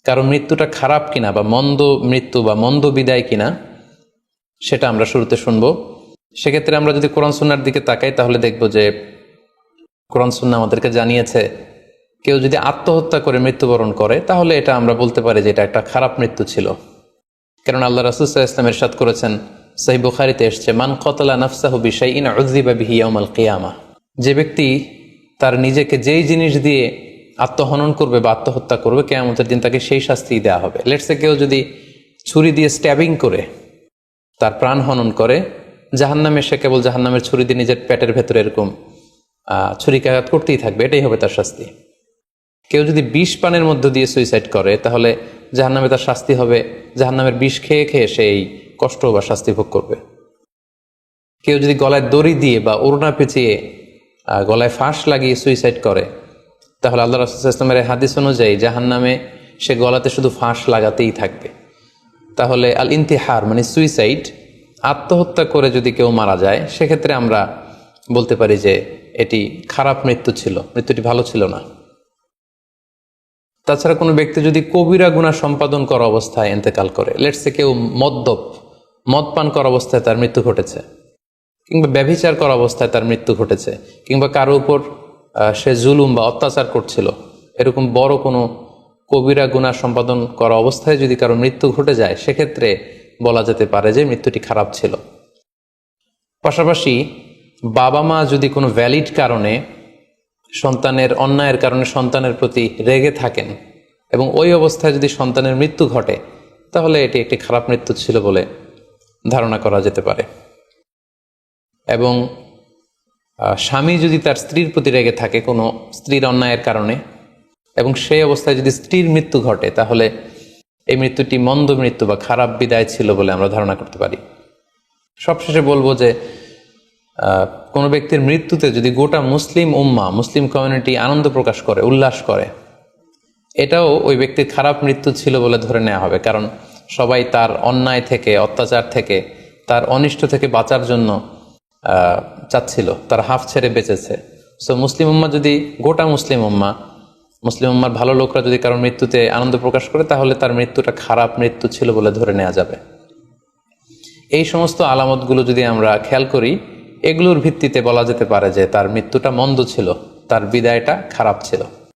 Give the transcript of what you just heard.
কারো মৃত্যুটা খারাপ কিনা বা মন্দ মৃত্যু বা মন্দ বিদায় কিনা সেটা আমরা শুরুতে শুনবো। সেক্ষেত্রে আমরা যদি কোরআন সুন্নাহর দিকে তাকাই তাহলে দেখব যে কোরআন সুন্নাহ আমাদেরকে জানিয়েছে কেউ যদি আত্মহত্যা করে মৃত্যুবরণ করে তাহলে এটা আমরা বলতে পারি যে এটা একটা খারাপ মৃত্যু ছিল। কারণ আল্লাহ রাসূল সাল্লাল্লাহু আলাইহি ওয়াসাল্লাম ইরশাদ করেছেন, সহিহ বুখারীতে এসেছে, মান কাতালা নাফসাহু বিশাইইন উযযিবা বিহি ইয়াওমাল কিয়ামাহ। যে ব্যক্তি তার নিজেকে যেই জিনিস দিয়ে আত্মহনন করবে বা আত্মহত্যা করবে, কিয়ামতের দিন তাকে সেই শাস্তি দেওয়া হবে। লেটসে কেউ যদি ছুরি দিয়ে স্ট্যাবিং করে তার প্রাণ হনন করে, জাহান্নামে সে কেবল জাহান্নামের ছুরি দিয়ে নিজের পেটের ভেতরে এরকম ছুরিকাঘাত করতেই থাকবে, এটাই হবে তার শাস্তি। কেউ যদি বিষ পানের মধ্য দিয়ে সুইসাইড করে তাহলে জাহান্নামে তার শাস্তি হবে জাহান্নামের বিষ খেয়ে খেয়ে সেই কষ্ট বা শাস্তি ভোগ করবে। কেউ যদি গলায় দড়ি দিয়ে বা ওড়না পেঁচিয়ে গলায় ফাঁস লাগিয়ে সুইসাইড করে তাহলে আল্লাহ রাসূল সাল্লাল্লাহু আলাইহি ওয়াসাল্লামের হাদিস অনুযায়ী জাহান্নামে সে গলাতে শুধু ফাঁস লাগাতেই থাকবে। তাহলে আল ইন্তিহার মানে সুইসাইড, আত্মহত্যা করে যদি কেউ মারা যায় সেক্ষেত্রে আমরা বলতে পারি যে এটি খারাপ মৃত্যু ছিল, মৃত্যুটি ভালো ছিল না। তাছাড়া কোনো ব্যক্তি যদি কবিরা গুনাহ সম্পাদন করা অবস্থায় ইন্তেকাল করে, লেটসে কেউ মদ পান করা অবস্থায় তার মৃত্যু ঘটেছে, কিংবা ব্যভিচার করা অবস্থায় তার মৃত্যু ঘটেছে, কিংবা কারো উপর সে জুলুম বা অত্যাচার করছিল, এরকম বড় কোনো কবিরা গুনাহ সম্পাদন করা অবস্থায় যদি কারো মৃত্যু ঘটে যায় সেক্ষেত্রে বলা যেতে পারে যে মৃত্যুটি খারাপ ছিল। পাশাপাশি বাবা মা যদি কোনো ভ্যালিড কারণে সন্তানের অন্যায়ের কারণে সন্তানের প্রতি রেগে থাকেন এবং ওই অবস্থায় যদি সন্তানের মৃত্যু ঘটে তাহলে এটি একটি খারাপ মৃত্যু ছিল বলে ধারণা করা যেতে পারে। এবং স্বামী যদি তার স্ত্রীর প্রতি রেগে থাকে কোনো স্ত্রীর অন্যায়ের কারণে এবং সেই অবস্থায় যদি স্ত্রীর মৃত্যু ঘটে তাহলে এই মৃত্যুটি মন্দ মৃত্যু বা খারাপ বিদায় ছিল বলে আমরা ধারণা করতে পারি। সবশেষে বলবো যে কোনো ব্যক্তির মৃত্যুতে যদি গোটা মুসলিম উম্মাহ, মুসলিম কমিউনিটি আনন্দ প্রকাশ করে, উল্লাস করে, এটাও ওই ব্যক্তির খারাপ মৃত্যু ছিল বলে ধরে নেওয়া হবে। কারণ সবাই তার অন্যায় থেকে, অত্যাচার থেকে, তার অনিষ্ট থেকে বাঁচার জন্য চাচ্ছিল, তার হাফ ছেড়ে বেঁচেছে। সো মুসলিম উম্মাহ যদি, গোটা মুসলিম উম্মার ভালো লোকরা যদি কারোর মৃত্যুতে আনন্দ প্রকাশ করে তাহলে তার মৃত্যুটা খারাপ মৃত্যু ছিল বলে ধরে নেওয়া যাবে। এই সমস্ত আলামতগুলো যদি আমরা খেয়াল করি, এগুলোর ভিত্তিতে বলা যেতে পারে যে তার মৃত্যুটা মন্দ ছিল, তার বিদায়টা খারাপ ছিল।